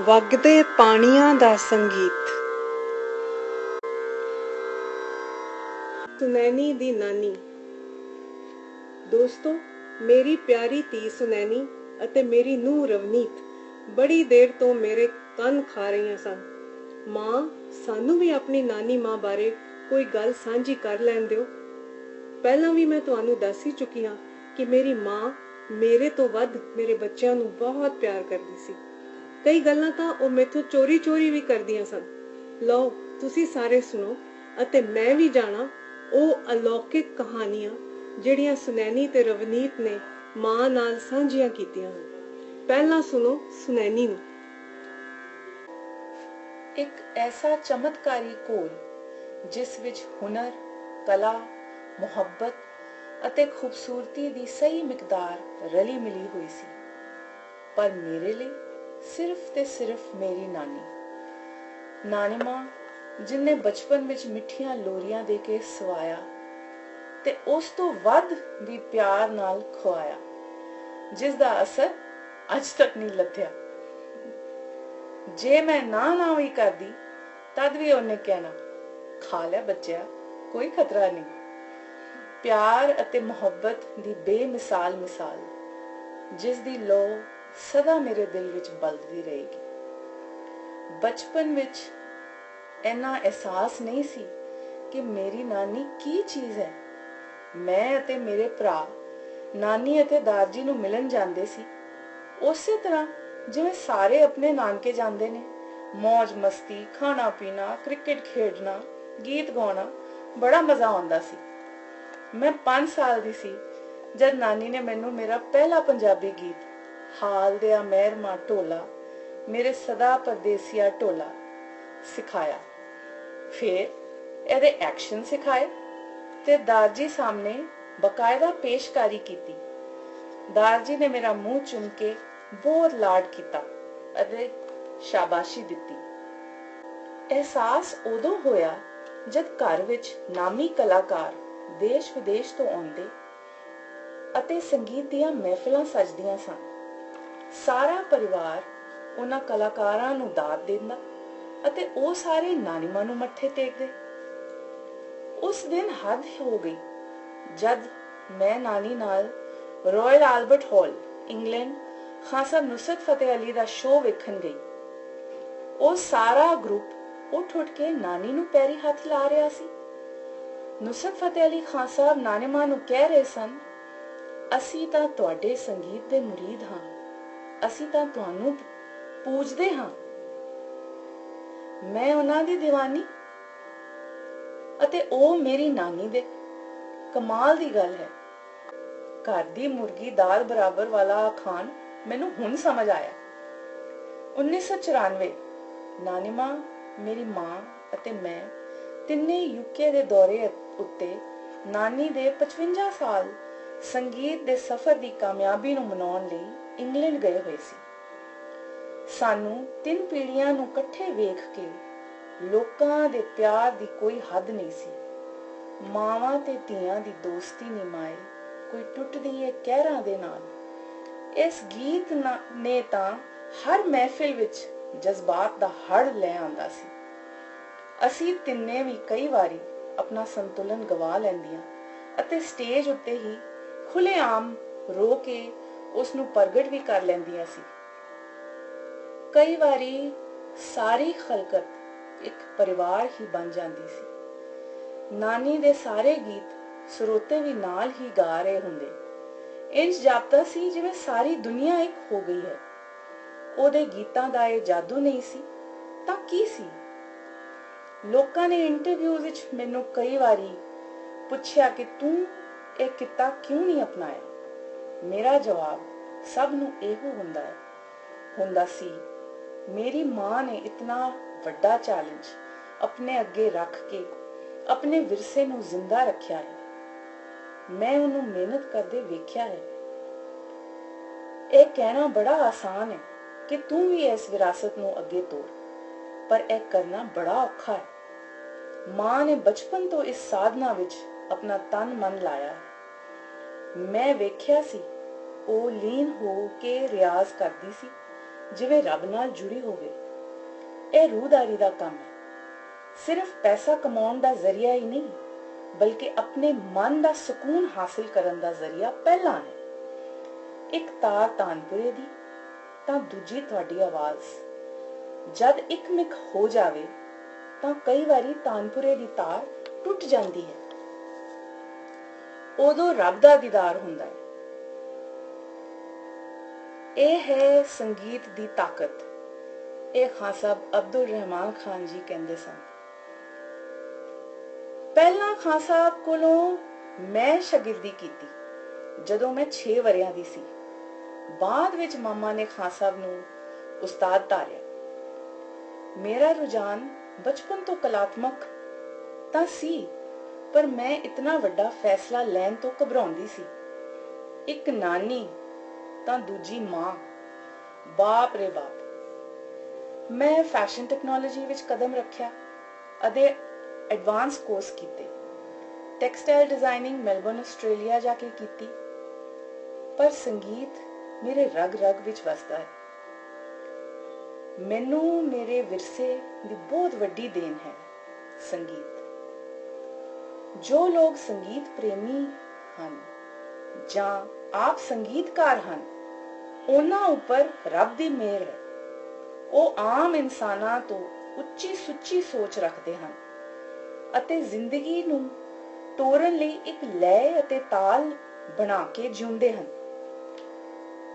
ਵਗਦੇ ਪਾਣੀਆਂ ਦਾ ਸੰਗੀਤ। ਸੁਨੈਣੀ ਦੀ ਨਾਨੀ। ਦੋਸਤੋ, ਮੇਰੀ ਪਿਆਰੀ ਧੀ ਸੁਨੈਣੀ ਅਤੇ ਮੇਰੀ ਨੂੰਹ ਰਵਨੀਤ ਬੜੀ ਦੇਰ ਤੋਂ ਮੇਰੇ ਕੰਨ ਖਾ ਰਹੀਆਂ ਸਨ। ਮਾਂ, ਸਾਨੂੰ ਵੀ ਆਪਣੀ ਨਾਨੀ ਮਾਂ ਬਾਰੇ ਕੋਈ ਗੱਲ ਸਾਂਝੀ ਕਰ ਲੈਣ ਦਿਓ। ਪਹਿਲਾਂ ਵੀ ਮੈਂ ਤੁਹਾਨੂੰ ਦੱਸ ਹੀ ਚੁੱਕੀ ਹਾਂ ਕਿ ਮੇਰੀ ਮਾਂ ਮੇਰੇ ਤੋਂ ਵੱਧ ਮੇਰੇ ਬੱਚਿਆਂ ਨੂੰ ਬਹੁਤ ਪਿਆਰ ਕਰਦੀ ਸੀ। ਕਈ ਗੱਲਾਂ ਤਾਂ ਉਹ ਮੈਥੋਂ ਚੋਰੀ ਵੀ ਕਰਦੀਆਂ ਸਨ। ਲਓ, ਤੁਸੀਂ ਸਾਰੇ ਸੁਣੋ ਅਤੇ ਮੈਂ ਵੀ ਜਾਣਾ ਉਹ ਅਲੌਕਿਕ ਕਹਾਣੀਆਂ ਜਿਹੜੀਆਂ ਸੁਨੈਣੀ ਤੇ ਰਵਨੀਤ ਨੇ ਮਾਂ ਨਾਲ ਸਾਂਝੀਆਂ ਕੀਤੀਆਂ ਹਨ। ਪਹਿਲਾਂ ਸੁਣੋ ਸੁਨੈਣੀ ਨੂੰ। ਇੱਕ ਐਸਾ ਚਮਤਕਾਰੀ ਘੋਲ ਜਿਸ ਵਿੱਚ ਹੁਨਰ, ਕਲਾ, ਮੁਹੱਬਤ ਅਤੇ ਖੂਬਸੂਰਤੀ ਦੀ ਸਹੀ ਮਿਕਦਾਰ ਰਲੀ ਮਿਲੀ ਹੋਈ ਸੀ। ਪਰ ਮੇਰੇ ਲਈ ਸਿਰਫ ਤੇ ਸਿਰਫ ਮੇਰੀ ਨਾਨੀ ਮਾਂ, ਜਿਨੇ ਬਚਪਨ ਵਿੱਚ ਮਿੱਠੀਆਂ ਲੋਰੀਆਂ ਦੇ ਕੇ ਸਵਾਇਆ ਤੇ ਉਸ ਤੋਂ ਵੱਧ ਵੀ ਪਿਆਰ ਨਾਲ ਖਵਾਇਆ, ਜਿਸ ਦਾ ਅਸਰ ਅੱਜ ਤੱਕ ਨਹੀਂ ਲੱਥਿਆ। ਜੇ ਮੈਂ ਨਾ ਵੀ ਕਰਦੀ ਤਦ ਵੀ ਉਹਨੇ ਕਹਿਣਾ, ਖਾ ਲਿਆ ਬੱਚਿਆ, ਕੋਈ ਖਤਰਾ ਨਹੀਂ। ਪਿਆਰ ਅਤੇ ਮੁਹੱਬਤ ਦੀ ਬੇਮਿਸਾਲ ਮਿਸਾਲ, ਜਿਸ ਦੀ ਲੋ ਸਦਾ ਮੇਰੇ ਦਿਲ ਵਿੱਚ ਬਲਦੀ ਰਹੇਗੀ। ਬਚਪਨ ਵਿੱਚ ਇੰਨਾ ਅਹਿਸਾਸ ਨਹੀਂ ਸੀ ਕਿ ਮੇਰੀ ਨਾਨੀ ਕੀ ਚੀਜ਼ ਹੈ। ਮੈਂ ਅਤੇ ਮੇਰੇ ਭਰਾ ਨਾਨੀ ਅਤੇ ਦਾਦੀ ਨੂੰ ਮਿਲਣ ਜਾਂਦੇ ਸੀ, ਉਸੇ ਤਰ੍ਹਾਂ ਜਿਵੇਂ ਸਾਰੇ ਆਪਣੇ ਨਾਨਕੇ ਜਾਂਦੇ ਨੇ। ਮੌਜ ਮਸਤੀ, ਖਾਣਾ ਪੀਣਾ, ਕ੍ਰਿਕਟ ਖੇਡਣਾ, ਗੀਤ ਗਾਉਣਾ, ਬੜਾ ਮਜ਼ਾ ਆਉਂਦਾ ਸੀ। ਮੈਂ 5 ਸਾਲ ਦੀ ਸੀ ਜਦ ਨਾਨੀ ਨੇ ਮੈਨੂੰ ਮੇਰਾ ਪਹਿਲਾ ਪੰਜਾਬੀ ਗੀਤ ਹਾਲ ਦਿਆ ਮਹਿਰਮਾ ਢੋਲਾ, ਮੇਰੇ ਸਦਾ ਪਰਦੇਸੀਆ ਢੋਲਾ ਸਿਖਾਇਆ। ਫਿਰ ਇਹਦੇ ਐਕਸ਼ਨ ਸਿਖਾਏ ਤੇ ਦਾਦੀ ਸਾਹਮਣੇ ਬਕਾਇਦਾ ਪੇਸ਼ਕਾਰੀ ਕੀਤੀ। ਦਾਦੀ ਨੇ ਮੇਰਾ ਮੂੰਹ ਚੁੰਮ ਕੇ ਬਹੁਤ ਲਾਡ ਕੀਤਾ ਅਤੇ ਸ਼ਾਬਾਸ਼ੀ ਦਿੱਤੀ। ਅਹਿਸਾਸ ਉਦੋਂ ਹੋਇਆ ਜਦ ਘਰ ਵਿੱਚ ਨਾਮੀ ਕਲਾਕਾਰ ਦੇਸ਼ ਵਿਦੇਸ਼ ਤੋਂ ਆਉਂਦੇ ਅਤੇ ਸੰਗੀਤ ਦੀਆਂ ਮਹਿਫਿਲਾਂ ਸਜਦੀਆਂ ਸਨ। ਸਾਰਾ ਪਰਿਵਾਰ ਉਹਨਾਂ ਕਲਾਕਾਰਾਂ ਨੂੰ ਦਾਤ ਦਿੰਦਾ ਅਤੇ ਉਹ ਸਾਰੇ ਨਾਨੀ ਮਾਂ ਨੂੰ ਮੱਥੇ ਟੇਕਦੇ। ਉਸ ਦਿਨ ਹੱਦ ਹੋ ਗਈ ਜਦ ਮੈਂ ਨਾਨੀ ਨਾਲ ਰਾਇਲ ਆਲਬਰਟ ਹਾਲ, ਇੰਗਲੈਂਡ, ਖਾਨ ਸਾਹਿਬ ਨੁਸਰਤ ਫਤਿਹ ਅਲੀ ਦਾ ਸ਼ੋਅ ਵੇਖਣ ਗਈ। ਉਹ ਸਾਰਾ ਗਰੁੱਪ ਉੱਠ ਕੇ ਨਾਨੀ ਨੂੰ ਪੈਰੀ ਹੱਥ ਲਾ ਰਿਹਾ ਸੀ। ਨੁਸਰਤ ਫਤਿਹ ਅਲੀ ਖਾਨ ਸਾਹਿਬ ਨਾਨੀ ਮਾਂ ਨੂੰ ਕਹਿ ਰਹੇ ਸਨ, ਅਸੀਂ ਤਾਂ ਤੁਹਾਡੇ ਸੰਗੀਤ ਦੇ ਮੁਰੀਦ ਹਾਂ, ਅਸੀਂ ਤਾਂ ਤੁਹਾਨੂੰ ਪੂਜਦੇ ਹਾਂ। ਮੈਂ ਉਹਨਾਂ ਦੀ ਦੀਵਾਨੀ ਅਤੇ ਉਹ ਮੇਰੀ ਨਾਨੀ ਦੇ। ਕਮਾਲ ਦੀ ਗੱਲ ਹੈ, ਘਰ ਦੀ ਮੁਰਗੀ ਦਾਲ ਬਰਾਬਰ ਵਾਲਾ ਖਾਨ ਮੈਨੂੰ ਹੁਣ ਸਮਝ ਆਇਆ। 1994 ਨਾਨੀ ਮਾਂ, ਮੇਰੀ ਮਾਂ ਅਤੇ ਮੈਂ ਤਿੰਨੇ ਯੂਕੇ ਦੇ ਦੌਰੇ ਉੱਤੇ ਨਾਨੀ ਦੇ 55 ਸਾਲ ਸੰਗੀਤ ਦੇ ਸਫ਼ਰ ਦੀ ਕਾਮਯਾਬੀ ਨੂੰ ਮਨਾਉਣ ਲਈ ਇੰਗਲੈਂਡ ਗਏ ਹੋਏ ਸੀ। ਸਾਨੂੰ 3 ਪੀੜ੍ਹੀਆਂ ਨੂੰ ਇਕੱਠੇ ਵੇਖ ਕੇ ਲੋਕਾਂ ਦੇ ਪਿਆਰ ਦੀ ਕੋਈ ਹੱਦ ਨਹੀਂ ਸੀ। ਮਾਵਾਂ ਤੇ ਧੀਆਂ ਦੀ ਦੋਸਤੀ ਨਿਮਾਏ ਕੋਈ ਟੁੱਟਦੀ ਏ ਕਹਿਰਾਂ ਦੇ ਨਾਲ। ਇਸ ਗੀਤ ਨੇ ਤਾਂ ਹਰ ਮਹਿਫਿਲ ਵਿੱਚ ਜਜ਼ਬਾਤ ਦਾ ਹੜ੍ਹ ਲੈ ਆਂਦਾ ਸੀ। ਅਸੀਂ ਤਿੰਨੇ ਵੀ ਕਈ ਵਾਰੀ ਆਪਣਾ ਸੰਤੁਲਨ ਗਵਾ ਲੈਂਦੀਆਂ ਅਤੇ ਸਟੇਜ ਉੱਤੇ ਹੀ ਖੁੱਲ੍ਹੇਆਮ ਰੋ ਕੇ ਉਸ ਨੂੰ ਪ੍ਰਗਟ ਵੀ ਕਰ ਲੈਂਦੀਆਂ ਸੀ। ਕਈ ਵਾਰੀ ਸਾਰੀ ਖਲਕਤ ਇੱਕ ਪਰਿਵਾਰ ਹੀ ਬਣ ਜਾਂਦੀ ਸੀ। ਨਾਨੀ ਦੇ ਸਾਰੇ ਗੀਤ ਸਰੋਤੇ ਵੀ ਨਾਲ ਹੀ ਗਾ ਰਹੇ ਹੁੰਦੇ। ਇੰਜ ਜਾਪਦਾ ਸੀ ਜਿਵੇਂ ਸਾਰੀ ਦੁਨੀਆ ਇੱਕ ਹੋ ਗਈ ਹੈ। ਉਹਦੇ ਗੀਤਾਂ ਦਾ ਇਹ ਜਾਦੂ ਨਹੀਂ ਸੀ ਤਾਂ ਕੀ ਸੀ? ਲੋਕਾਂ ਨੇ ਇੰਟਰਵਿਊਜ਼ ਵਿੱਚ ਮੈਨੂੰ ਕਈ ਵਾਰੀ ਪੁੱਛਿਆ ਕਿ ਤੂੰ ਇਹ ਕਿੱਤਾ ਕਿਉਂ ਨਹੀਂ ਅਪਣਾਇਆ। ਮੇਰਾ ਜਵਾਬ ਸਭ ਨੂੰ ਇਹੋ ਹੁੰਦਾ ਸੀ, ਮੇਰੀ ਮਾਂ ਨੇ ਇਤਨਾ ਵੱਡਾ ਚੈਲੰਜ ਆਪਣੇ ਅੱਗੇ ਰੱਖ ਕੇ ਆਪਣੇ ਵਿਰਸੇ ਨੂੰ ਜ਼ਿੰਦਾ ਰੱਖਿਆ ਹੈ। ਮੈਂ ਉਹਨੂੰ ਮਿਹਨਤ ਕਰਦੇ ਵੇਖਿਆ ਹੈ। ਇਹ ਕਹਿਣਾ ਬੜਾ ਆਸਾਨ ਹੈ ਕਿ ਤੂੰ ਵੀ ਇਸ ਵਿਰਾਸਤ ਨੂੰ ਅੱਗੇ ਤੋਰ, ਪਰ ਇਹ ਕਰਨਾ ਬੜਾ ਔਖਾ ਹੈ। ਮਾਂ ਨੇ ਬਚਪਨ ਤੋਂ ਇਸ ਸਾਧਨਾ ਵਿੱਚ ਆਪਣਾ ਤਨ ਮਨ ਲਾਇਆ ਹੈ। ਮੈਂ ਵੇਖਿਆ ਸੀ ਉਹ ਲੀਨ ਹੋ ਕੇ ਰਿਆਜ਼ ਕਰਦੀ ਸੀ ਜਿਵੇਂ ਰੱਬ ਨਾਲ ਜੁੜੀ ਹੋਵੇ। ਇਹ ਰੂਹਦਾਰੀ ਦਾ ਕੰਮ ਹੈ। ਸਿਰਫ ਪੈਸਾ ਕਮਾਉਣ ਦਾ ਜ਼ਰੀਆ ਹੀ ਨਹੀਂ, ਬਲਕਿ ਆਪਣੇ ਮਨ ਦਾ ਸਕੂਨ ਹਾਸਿਲ ਕਰਨ ਦਾ ਜ਼ਰੀਆ ਪਹਿਲਾਂ ਹੈ। ਇੱਕ ਤਾਰ ਤਾਨਪੁਰੇ ਦੀ ਤਾਂ ਦੂਜੀ ਤੁਹਾਡੀ ਆਵਾਜ਼। ਜਦ ਇੱਕ ਮਿਕ ਹੋ ਜਾਵੇ ਤਾਂ ਕਈ ਵਾਰੀ ਤਾਨਪੁਰੇ ਦੀ ਤਾਰ ਟੁੱਟ ਜਾਂਦੀ ਹੈ। ਉਦੋਂ ਰੱਬ ਦਾ ਦੀਦਾਰ ਹੁੰਦਾ ਹੈ। ਇਹ ਹੈ ਸੰਗੀਤ ਦੀ ਤਾਕਤ। ਇਹ ਖਾਨ ਸਾਹਿਬ ਅਬਦੁਲ ਰਹਿਮਾਨ ਖਾਨ ਜੀ ਕਹਿੰਦੇ ਸਨ। ਪਹਿਲਾਂ ਖਾਨ ਸਾਹਿਬ ਕੋਲੋਂ ਮੈਂ ਸ਼ਾਗਿਰਦੀ ਕੀਤੀ ਜਦੋਂ ਮੈਂ 6 ਵਰਿਆਂ ਦੀ ਸੀ। ਬਾਅਦ ਵਿੱਚ ਮਾਮਾ ਨੇ ਖਾਨ ਸਾਹਿਬ ਨੂੰ ਉਸਤਾਦ ਧਾਰਿਆ। ਮੇਰਾ ਰੁਝਾਨ ਬਚਪਨ ਤੋਂ ਕਲਾਤਮਕ ਤਾਂ ਸੀ, ਪਰ ਮੈਂ ਇਤਨਾ ਵੱਡਾ ਫੈਸਲਾ ਲੈਣ ਤੋਂ ਘਬਰਾਉਂਦੀ ਸੀ। ਇੱਕ ਨਾਨੀ ਤਾਂ ਦੂਜੀ ਮਾਂ। ਬਾਪ ਰੇ ਬਾਪ। ਮੈਂ ਫੈਸ਼ਨ ਟੈਕਨੋਲੋਜੀ ਵਿੱਚ ਕਦਮ ਰੱਖਿਆ ਅਤੇ ਐਡਵਾਂਸ ਕੋਰਸ ਕੀਤੇ। ਟੈਕਸਟਾਈਲ ਡਿਜ਼ਾਈਨਿੰਗ ਮੈਲਬੌਰਨ ਆਸਟ੍ਰੇਲੀਆ ਜਾ ਕੇ ਕੀਤੀ। ਪਰ ਸੰਗੀਤ ਮੇਰੇ ਰਗ-ਰਗ ਵਿੱਚ ਵਸਦਾ ਹੈ। ਮੈਨੂੰ ਮੇਰੇ ਵਿਰਸੇ ਦੀ ਬਹੁਤ ਵੱਡੀ ਦੇਣ ਹੈ ਸੰਗੀਤ। ਜੋ ਲੋਕ ਸੰਗੀਤ ਪ੍ਰੇਮੀ ਹਨ ਜਾਂ ਆਪ ਸੰਗੀਤਕਾਰ ਹਨ, ਉਹਨਾਂ ਉੱਪਰ ਰੱਬ ਦੀ ਮਿਹਰ ਹੈ। ਉਹ ਆਮ ਇਨਸਾਨਾਂ ਤੋਂ ਉੱਚੀ ਸੁੱਚੀ ਸੋਚ ਰੱਖਦੇ ਹਨ ਅਤੇ ਜ਼ਿੰਦਗੀ ਨੂੰ ਤੋਰਨ ਲਈ ਇੱਕ ਲੈਅ ਅਤੇ ਤਾਲ ਬਣਾ ਕੇ ਜਿਉਂਦੇ ਹਨ।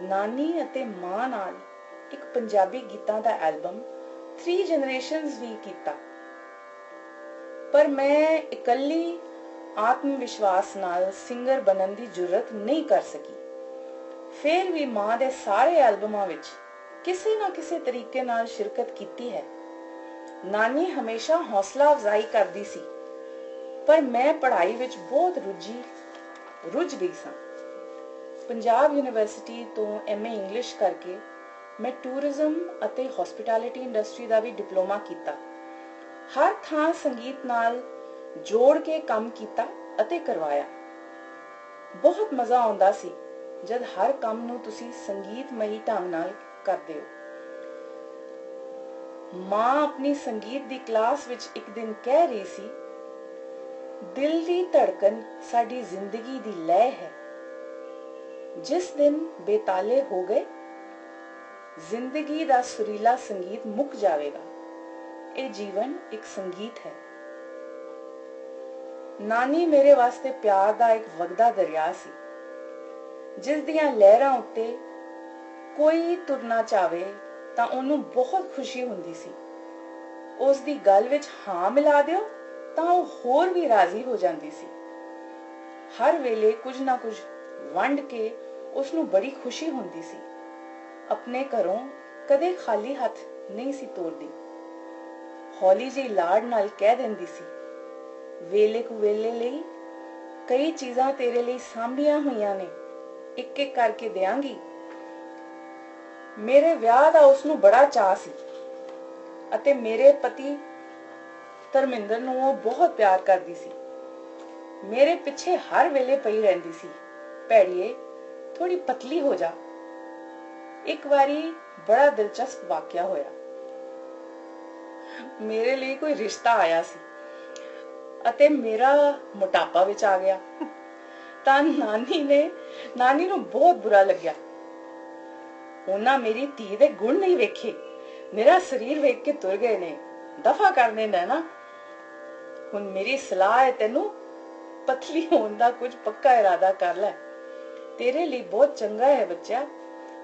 ਨਾਨੀ ਅਤੇ ਮਾਂ ਨਾਲ ਇੱਕ ਪੰਜਾਬੀ ਗੀਤਾਂ ਦਾ ਐਲਬਮ 3 ਜਨਰੇਸ਼ਨਸ ਵੀ ਕੀਤਾ, ਪਰ ਮੈਂ ਇਕੱਲੀ ਆਤਮ ਵਿਸ਼ਵਾਸ ਨਾਲ ਸਿੰਗਰ ਬਣਨ ਦੀ ਜੁਰਤ ਨਹੀਂ ਕਰ ਸਕੀ। ਫਿਰ ਵੀ ਮਾਂ ਦੇ ਸਾਰੇ ਐਲਬਮਾਂ ਵਿੱਚ ਕਿਸੇ ਨਾ ਕਿਸੇ ਤਰੀਕੇ ਨਾਲ ਸ਼ਿਰਕਤ ਕੀਤੀ ਹੈ। ਨਾਨੀ ਹਮੇਸ਼ਾ ਹੌਸਲਾ ਅਫਜ਼ਾਈ ਕਰਦੀ ਸੀ, ਪਰ ਮੈਂ ਪੜ੍ਹਾਈ ਵਿੱਚ ਬਹੁਤ ਰੁੱਝ ਗਈ ਸਾਂ। ਪੰਜਾਬ ਯੂਨੀਵਰਸਿਟੀ ਤੋਂ MA ਇੰਗਲਿਸ਼ ਕਰਕੇ ਮੈਂ ਟੂਰਿਜ਼ਮ ਅਤੇ ਹੌਸਪਿਟੈਲਿਟੀ ਇੰਡਸਟਰੀ ਦਾ ਵੀ ਡਿਪਲੋਮਾ ਕੀਤਾ। ਹਰ ਥਾਂ ਸੰਗੀਤ ਨਾਲ ਜੋੜ ਕੇ ਕੰਮ ਕੀਤਾ ਅਤੇ ਕਰਵਾਇਆ। ਬਹੁਤ ਮਜ਼ਾ ਆਉਂਦਾ ਸੀ ਜਦ ਹਰ ਕੰਮ ਨੂੰ ਤੁਸੀਂ ਸੰਗੀਤਮਈ ਢੰਗ ਨਾਲ ਕਰਦੇ ਹੋ। ਮਾਂ ਆਪਣੀ ਸੰਗੀਤ ਦੀ ਕਲਾਸ ਵਿੱਚ ਇੱਕ ਦਿਨ ਕਹਿ ਰਹੀ ਸੀ, ਦਿਲ ਦੀ ਧੜਕਨ ਸਾਡੀ ਜ਼ਿੰਦਗੀ ਦੀ ਲੈਅ ਹੈ। ਜਿਸ ਦਿਨ ਬੇਤਾਲੇ ਹੋ ਗਏ, ਜ਼ਿੰਦਗੀ ਦਾ ਸੁਰੀਲਾ ਸੰਗੀਤ ਮੁੱਕ ਜਾਵੇਗਾ। ਇਹ ਜੀਵਨ ਇੱਕ ਸੰਗੀਤ ਹੈ। ਨਾਨੀ ਮੇਰੇ ਵਾਸਤੇ ਪਿਆਰ ਦਾ ਇੱਕ ਵਗਦਾ ਦਰਿਆ ਸੀ, ਜਿਸ ਦੀਆਂ ਲਹਿਰਾਂ ਉੱਤੇ ਕੋਈ ਤੁਰਨਾ ਚਾਵੇ ਤਾਂ ਉਹਨੂੰ ਬਹੁਤ ਖੁਸ਼ੀ ਹੁੰਦੀ ਸੀ। ਉਸ ਦੀ ਗੱਲ ਵਿੱਚ ਹਾਂ ਮਿਲਾ ਦਿਓ ਤਾਂ ਉਹ ਹੋਰ ਵੀ ਰਾਜ਼ੀ ਹੋ ਜਾਂਦੀ ਸੀ। ਹਰ ਵੇਲੇ ਕੁਝ ਨਾ ਕੁਝ ਵੰਡ ਕੇ ਉਸ ਨੂੰ ਬੜੀ ਖੁਸ਼ੀ ਹੁੰਦੀ ਸੀ। ਆਪਣੇ ਘਰੋਂ ਕਦੇ ਖਾਲੀ ਹੱਥ ਨਹੀਂ ਸੀ ਤੋਰਦੀ। ਹੌਲੀ ਜਿਹੀ ਲਾਡ ਨਾਲ ਕਹਿ ਦਿੰਦੀ ਸੀ, ਵੇਲੇ ਕੁ ਵੇਲੇ ਲਈ ਕਈ ਚੀਜ਼ਾਂ ਤੇਰੇ ਲਈ ਸਾਂਭੀਆਂ ਹੋਈਆਂ ਨੇ, ਇੱਕ ਇੱਕ ਕਰਕੇ ਦਿਆਂਗੀ। ਮੇਰੇ ਵਿਆਹ ਦਾ ਉਸ ਨੂੰ ਬੜਾ ਚਾਅ ਸੀ ਅਤੇ ਮੇਰੇ ਪਤੀ ਧਰਮਿੰਦਰ ਨੂੰ ਉਹ ਬਹੁਤ ਪਿਆਰ ਕਰਦੀ ਸੀ। ਮੇਰੇ ਪਿੱਛੇ ਹਰ ਵੇਲੇ ਪਈ ਰਹਿੰਦੀ ਸੀ, ਭੈੜੀਏ ਥੋੜੀ ਪਤਲੀ ਹੋ ਜਾ। ਇੱਕ ਵਾਰੀ ਬੜਾ ਦਿਲਚਸਪ ਵਾਕਿਆ ਹੋਇਆ। ਮੇਰੇ ਲਈ ਕੋਈ ਰਿਸ਼ਤਾ ਆਇਆ ਸੀ ਅਤੇ ਮੇਰਾ ਮੋਟਾਪਾ ਵਿੱਚ ਆ ਗਿਆ ਤਾਂ ਨਾਨੀ ਨੂੰ ਬਹੁਤ ਬੁਰਾ ਲੱਗਿਆ। ਉਹਨਾਂ ਮੇਰੀ ਧੀ ਦੇ ਗੁਣ ਨਹੀਂ ਵੇਖੇ, ਮੇਰਾ ਸਰੀਰ ਵੇਖ ਕੇ ਤੁਰ ਗਏ ਨੇ। ਦਫਾ ਕਰਨੇ ਨਾ। ਹੁਣ ਮੇਰੀ ਸਲਾਹ ਹੈ, ਤੈਨੂੰ ਪਤਲੀ ਹੋਣ ਦਾ ਕੁਝ ਪੱਕਾ ਇਰਾਦਾ ਕਰ ਲੈ। ਤੇਰੇ ਲਈ ਬਹੁਤ ਚੰਗਾ ਹੈ ਬੱਚਾ।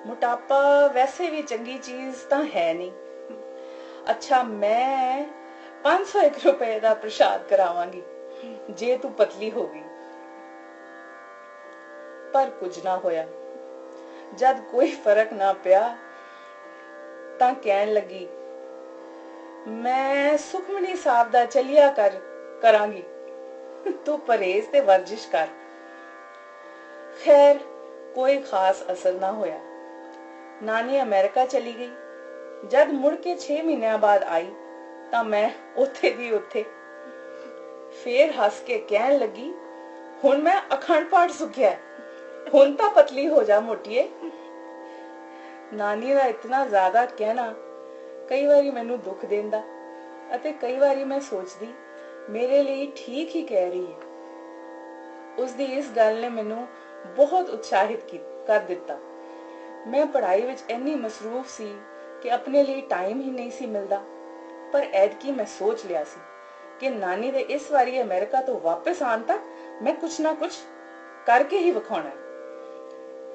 ਮੋਟਾਪਾ ਵੈਸੇ ਵੀ ਚੰਗੀ ਚੀਜ਼ ਤਾਂ ਹੈ ਨਹੀਂ। ਅੱਛਾ, ਮੈਂ 501 ਰੁਪਏ ਦਾ ਪ੍ਰਸ਼ਾਦ ਕਰਾਵਾਂਗੀ ਜੇ ਤੂੰ ਪਤਲੀ ਹੋ ਗਈ। ਪਰ ਕੁਝ ਨਾ ਹੋਇਆ। ਜਦ ਕੋਈ ਫਰਕ ਨਾ ਪਿਆ ਤਾਂ ਕਹਿਣ ਲੱਗੀ, ਮੈਂ ਸੁਖਮਨੀ ਸਾਹਿਬ ਦਾ ਚਲਿਆ ਕਰਾਂਗੀ, ਤੂੰ ਪਰਹੇਜ਼ ਤੇ ਵਰਜਿਸ਼ ਕਰ। ਖੈਰ ਕੋਈ ਖਾਸ ਅਸਰ ਨਾ ਹੋਇਆ। ਨਾਨੀ ਅਮਰੀਕਾ ਚਲੀ ਗਈ। ਜਦ ਮੁੜ ਕੇ 6 ਮਹੀਨਿਆਂ ਬਾਅਦ ਆਈ ਤਾਂ ਮੈਂ ਉੱਥੇ ਦੀ ਉੱਥੇ। ਫੇਰ ਹੱਸ ਕੇ ਕਹਿਣ ਲੱਗੀ, ਹੁਣ ਮੈਂ ਅਖੰਡ ਪਾਠ ਸੁਖਿਆ, ਹੁਣ ਤਾਂ ਪਤਲੀ ਹੋ ਜਾ ਮੋਟੀਏ। ਨਾਨੀ ਦਾ ਇਤਨਾ ਜ਼ਿਆਦਾ ਕਹਿਣਾ ਕਈ ਵਾਰੀ ਮੈਨੂੰ ਦੁੱਖ ਦਿੰਦਾ ਅਤੇ ਕਈ ਵਾਰੀ ਮੈਂ ਸੋਚਦੀ ਮੇਰੇ ਲਈ ਠੀਕ ਹੀ ਕਹਿ ਰਹੀ ਹੈ। ਉਸ ਦੀ ਇਸ ਗੱਲ ਨੇ ਮੈਨੂੰ ਬਹੁਤ ਉਤਸ਼ਾਹਿਤ ਕਰ ਦਿੱਤਾ। ਮੈਂ ਪੜ੍ਹਾਈ ਵਿੱਚ ਇੰਨੀ ਮਸਰੂਫ ਸੀ ਕਿ ਆਪਣੇ ਲਈ ਟਾਈਮ ਹੀ ਨਹੀਂ ਸੀ ਮਿਲਦਾ। ਪਰ ਐਤਕੀ ਮੈਂ ਸੋਚ ਲਿਆ ਸੀ ਕਿ ਨਾਨੀ ਦੇ ਇਸ ਵਾਰੀ ਅਮਰੀਕਾ ਤੋਂ ਵਾਪਸ ਆਉਣ ਤੱਕ ਮੈਂ ਕੁਛ ਨਾ ਕੁਛ ਕਰਕੇ ਹੀ ਵਿਖਾਉਣਾ ਹੈ।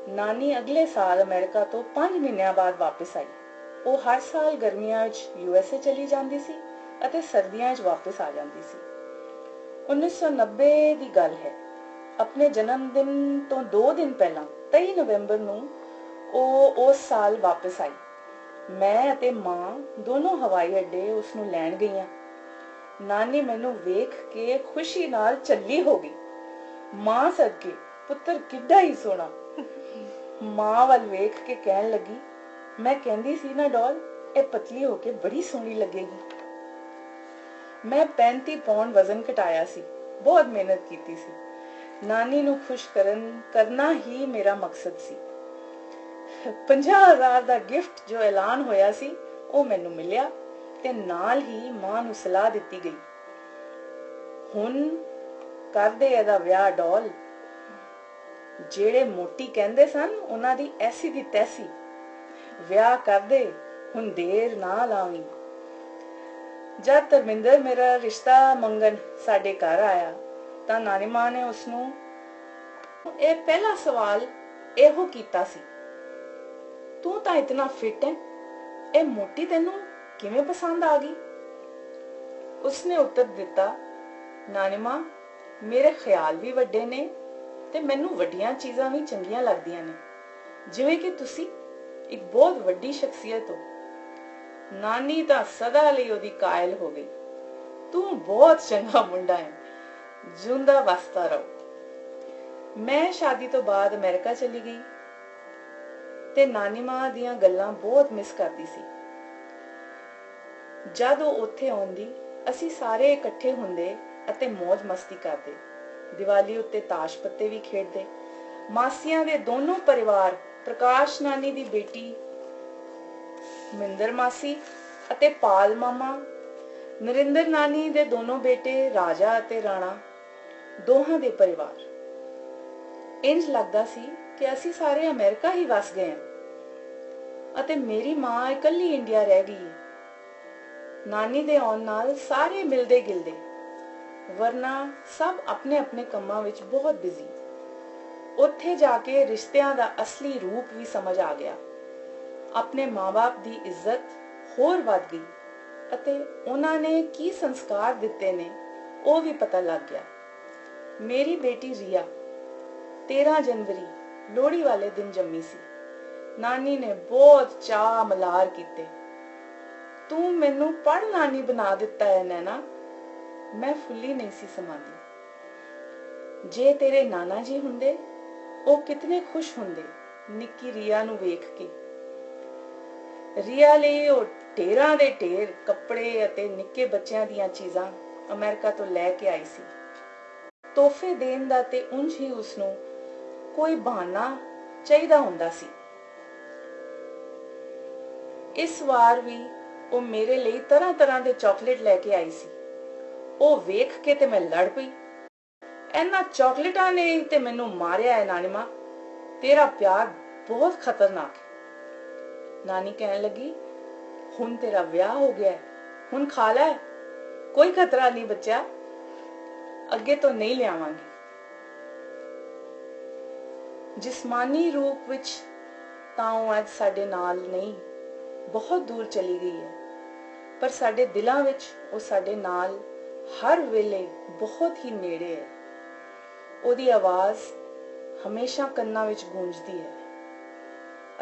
ਨਾਨੀ ਅਗਲੇ ਸਾਲ ਅਮਰੀਕਾ ਤੋਂ 5 ਮਹੀਨਿਆਂ ਬਾਅਦ ਵਾਪਸ ਆਈ। ਉਹ ਹਰ ਸਾਲ ਗਰਮੀਆਂ ਵਿੱਚ USA ਚਲੀ ਜਾਂਦੀ ਸੀ ਅਤੇ ਸਰਦੀਆਂ ਵਿੱਚ ਵਾਪਸ ਆ ਜਾਂਦੀ ਸੀ। 1990 ਦੀ ਗੱਲ ਹੈ। ਆਪਣੇ ਜਨਮ ਦਿਨ ਤੋਂ 2 ਦਿਨ ਪਹਿਲਾਂ 23 ਨਵੰਬਰ ਨੂੰ ਉਹ ਉਸ ਸਾਲ ਵਾਪਸ ਆਈ। ਮੈਂ ਅਤੇ ਮਾਂ ਦੋਨੋਂ ਹਵਾਈ ਅੱਡੇ ਉਸ ਨੂੰ ਲੈਣ ਗਈਆਂ। ਨਾਨੀ ਮੈਨੂੰ ਵੇਖ ਕੇ ਖੁਸ਼ੀ ਨਾਲ ਝੱਲੀ ਹੋ ਗਈ। ਮਾਂ ਸਦਕੇ ਪੁੱਤਰ ਕਿੱਡਾ ਹੀ ਸੋਹਣਾ। ਮਾਂ ਵੱਲ ਵੇਖ ਕੇ ਕਹਿਣ ਲੱਗੀ, ਮੈਂ ਕਹਿੰਦੀ ਸੀ ਨਾ ਡੋਲ, ਇਹ ਪਤਲੀ ਹੋ ਕੇ ਬੜੀ ਸੋਹਣੀ ਲੱਗੇਗੀ। ਮੈਂ 35 ਪੌਂਡ ਵਜ਼ਨ ਘਟਾਇਆ ਸੀ। ਬਹੁਤ ਮਿਹਨਤ ਕੀਤੀ ਸੀ। ਨਾਨੀ ਨੂੰ ਖੁਸ਼ ਕਰਨਾ ਹੀ ਮੇਰਾ ਮਕਸਦ ਸੀ। 50,000 ਦਾ ਗਿਫਟ ਜੋ ਐਲਾਨ ਹੋਇਆ ਸੀ ਉਹ ਮੈਨੂੰ ਮਿਲਿਆ ਤੇ ਨਾਲ ਹੀ ਮਾਂ ਨੂੰ ਸਲਾਹ ਦਿੱਤੀ ਗਈ, ਹੁਣ ਕਰਦੇ ਇਹਦਾ ਵਿਆਹ ਡੋਲ। ਜਿਹੜੇ ਮੋਟੀ ਕਹਿੰਦੇ ਸਨ ਉਹਨਾਂ ਦੀ ਐਸੀ ਦੀ ਤੈਸੀ। ਵਿਆਹ ਕਰਦੇ, ਹੁਣ ਦੇਰ ਨਾ ਲਾਵੀਂ। ਜਦ ਧਰਮਿੰਦਰ ਮੇਰਾ ਰਿਸ਼ਤਾ ਮੰਗਣ ਸਾਡੇ ਘਰ ਆਇਆ ਤਾਂ ਨਾਨੀ ਮਾਂ ਨੇ ਉਸਨੂੰ ਇਹ ਪਹਿਲਾ ਸਵਾਲ ਇਹੋ ਕੀਤਾ ਸੀ, ਤੂੰ ਤਾਂ ਇਤਨਾ ਫਿੱਟ ਹੈ, ਇਹ ਮੋਟੀ ਤੈਨੂੰ ਕਿਵੇਂ ਪਸੰਦ ਆ ਗਈ? ਉਸਨੇ ਉੱਤਰ ਦਿੱਤਾ, ਨਾਨੀ ਮਾਂ, ਮੇਰੇ ਖਿਆਲ ਵੀ ਵੱਡੇ ਨੇ ਤੇ ਮੈਨੂੰ ਵੱਡੀਆਂ ਚੀਜ਼ਾਂ ਵੀ ਚੰਗੀਆਂ ਲੱਗਦੀਆਂ ਨੇ, ਜਿਵੇਂ ਕਿ ਤੁਸੀਂ ਇੱਕ ਬਹੁਤ ਵੱਡੀ ਸ਼ਖਸੀਅਤ ਹੋ। ਨਾਨੀ ਤਾਂ ਸਦਾ ਲਈ ਉਹਦੀ ਕਾਇਲ ਹੋ ਗਈ, ਤੂੰ ਬਹੁਤ ਚੰਗਾ ਮੁੰਡਾ ਹੈ, ਜਿਉਂਦਾ ਵਸਦਾ ਰਹੋ। ਮੈਂ ਸ਼ਾਦੀ ਤੋਂ ਬਾਅਦ ਅਮਰੀਕਾ ਚਲੀ ਗਈ ਤੇ ਨਾਨੀ ਮਾਂ ਦੀਆਂ ਗੱਲਾਂ ਬਹੁਤ ਮਿਸ ਕਰਦੀ ਸੀ। ਜਦ ਉਹ ਉੱਥੇ ਆਉਂਦੀ ਅਸੀਂ ਸਾਰੇ ਇਕੱਠੇ ਹੁੰਦੇ ਅਤੇ ਮौज ਮਸਤੀ ਕਰਦੇ। ਦੀਵਾਲੀ ਉੱਤੇ ਤਾਸ਼ ਪੱਤੇ ਵੀ ਖੇਡਦੇ। ਮਾਸੀਆਂ ਦੇ ਦੋਨੋਂ ਪਰਿਵਾਰ, ਪ੍ਰਕਾਸ਼ ਨਾਨੀ ਦੀ ਬੇਟੀ ਮਿੰਦਰ ਮਾਸੀ ਅਤੇ ਪਾਲ ਮਾਮਾ, ਨਰਿੰਦਰ ਨਾਨੀ ਦੇ ਦੋਨੋਂ ਬੇਟੇ ਰਾਜਾ ਅਤੇ ਰਾਣਾ, ਦੋਹਾਂ ਦੇ ਪਰਿਵਾਰ। ਇੰਜ ਲੱਗਦਾ ਸੀ ਕਿ ਅਸੀਂ ਸਾਰੇ ਅਮਰੀਕਾ ਹੀ ਵਸ ਗਏ ਹਾਂ ਅਤੇ ਮੇਰੀ ਮਾਂ ਇਕੱਲੀ ਇੰਡੀਆ ਰਹਿ ਗਈ ਹੈ। ਨਾਨੀ ਦੇ ਆਉਣ ਨਾਲ ਸਾਰੇ ਮਿਲਦੇ ਗਿਲਦੇ, ਵਰਨਾ ਸਭ ਆਪਣੇ ਆਪਣੇ ਕੰਮਾਂ ਵਿੱਚ ਬਹੁਤ ਬਿਜ਼ੀ। ਉੱਥੇ ਜਾ ਕੇ ਰਿਸ਼ਤਿਆਂ ਦਾ ਅਸਲੀ ਰੂਪ ਵੀ ਸਮਝ ਆ ਗਿਆ। ਆਪਣੇ ਮਾਂ-ਬਾਪ ਦੀ ਇੱਜ਼ਤ ਹੋਰ ਵੱਧ ਗਈ ਅਤੇ ਉਹਨਾਂ ਨੇ ਕੀ ਸੰਸਕਾਰ ਦਿੱਤੇ ਨੇ ਉਹ ਵੀ ਪਤਾ ਲੱਗ ਗਿਆ। ਮੇਰੀ ਬੇਟੀ ਰੀਆ 13 ਜਨਵਰੀ ਲੋਹੜੀ ਵਾਲੇ ਦਿਨ ਜੰਮੀ ਸੀ। ਨਾਨੀ ਨੇ ਬਹੁਤ ਚਾਅ ਮਲਾਰ ਕੀਤੇ। ਤੂੰ ਮੈਨੂੰ ਪੜ੍ਹ ਨਾਨੀ ਬਣਾ ਦਿੱਤਾ ਹੈ ਨੈਣਾ। ਮੈਂ ਫੁੱਲੀ ਨਹੀਂ ਸੀ ਸਮਾਂਦੀ। ਜੇ ਤੇਰੇ ਨਾਨਾ ਜੀ ਹੁੰਦੇ ਉਹ ਕਿਤਨੇ ਖੁਸ਼ ਹੁੰਦੇ ਨਿੱਕੀ ਰੀਆ ਨੂੰ ਵੇਖ ਕੇ। ਰੀਆ ਲਈ ਉਹ ਢੇਰਾਂ ਦੇ ਢੇਰ ਕੱਪੜੇ ਅਤੇ ਨਿੱਕੇ ਬੱਚਿਆਂ ਦੀਆਂ ਚੀਜ਼ਾਂ ਅਮਰੀਕਾ ਤੋਂ ਲੈ ਕੇ ਆਈ ਸੀ। ਤੋਹਫੇ ਦੇਣ ਦਾ ਤੇ ਉਂਝ ਹੀ ਉਸਨੂੰ ਕੋਈ ਬਹਾਨਾ ਚਾਹੀਦਾ ਹੁੰਦਾ ਸੀ। ਇਸ ਵਾਰ ਵੀ ਉਹ ਮੇਰੇ ਲਈ ਤਰ੍ਹਾਂ ਤਰ੍ਹਾਂ ਦੇ ਚਾਕਲੇਟ ਲੈ ਕੇ ਆਈ ਸੀ। ਉਹ ਵੇਖ ਕੇ ਤੇ ਮੈਂ ਲੜ ਪਈ, ਇਹਨਾਂ ਚਾਕਲੇਟਾਂ ਨੇ ਤੇ ਮੈਨੂੰ ਮਾਰਿਆ ਹੈ ਨਾਨੀ ਮਾਂ, ਤੇਰਾ ਪਿਆਰ ਬਹੁਤ ਖਤਰਨਾਕ ਹੈ। ਨਾਨੀ ਕਹਿਣ ਲੱਗੀ, ਹੁਣ ਤੇਰਾ ਵਿਆਹ ਹੋ ਗਿਆ ਹੈ, ਹੁਣ ਖਾ ਲੈ, ਕੋਈ ਖਤਰਾ ਨਹੀਂ ਬੱਚਾ, ਅੱਗੇ ਤੋਂ ਨਹੀਂ ਲਿਆਵਾਂਗੀ। ਜਿਸਮਾਨੀ ਰੂਪ ਵਿੱਚ ਤਾਂ ਉਹ ਅੱਜ ਸਾਡੇ ਨਾਲ ਨਹੀਂ, ਬਹੁਤ ਦੂਰ ਚਲੀ ਗਈ ਹੈ, ਪਰ ਸਾਡੇ ਦਿਲਾਂ ਵਿੱਚ ਉਹ ਸਾਡੇ ਨਾਲ ਹਰ ਵੇਲੇ ਬਹੁਤ ਹੀ ਨੇੜੇ ਹੈ। ਉਹਦੀ ਆਵਾਜ਼ ਹਮੇਸ਼ਾ ਕੰਨਾਂ ਵਿੱਚ ਗੂੰਜਦੀ ਹੈ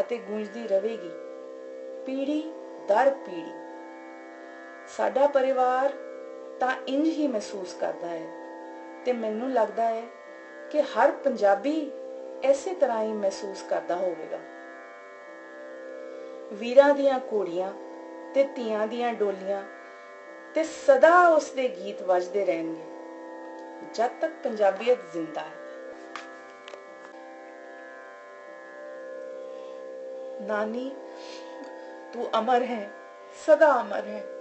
ਅਤੇ ਗੂੰਜਦੀ ਰਹੇਗੀ, ਪੀੜ੍ਹੀ ਦਰ ਪੀੜ੍ਹੀ। ਸਾਡਾ ਪਰਿਵਾਰ ਤਾਂ ਇੰਜ ਹੀ ਮਹਿਸੂਸ ਕਰਦਾ ਹੈ ਤੇ ਮੈਨੂੰ ਲੱਗਦਾ ਹੈ ਕਿ ਹਰ ਪੰਜਾਬੀ ਇਸੇ ਤਰ੍ਹਾਂ ਹੀ ਮਹਿਸੂਸ ਕਰਦਾ ਹੋਵੇਗਾ। ਵੀਰਾਂ ਦੀਆਂ ਘੋੜੀਆਂ ਤੇ ਧੀਆਂ ਦੀਆਂ ਡੋਲੀਆਂ ਤੇ ਸਦਾ ਉਸ ਦੇ ਗੀਤ ਵੱਜਦੇ ਰਹਿਣਗੇ ਜਦ ਤੱਕ ਪੰਜਾਬੀਅਤ ਜ਼ਿੰਦਾ ਹੈ। ਨਾਨੀ तू अमर है, सदा अमर है।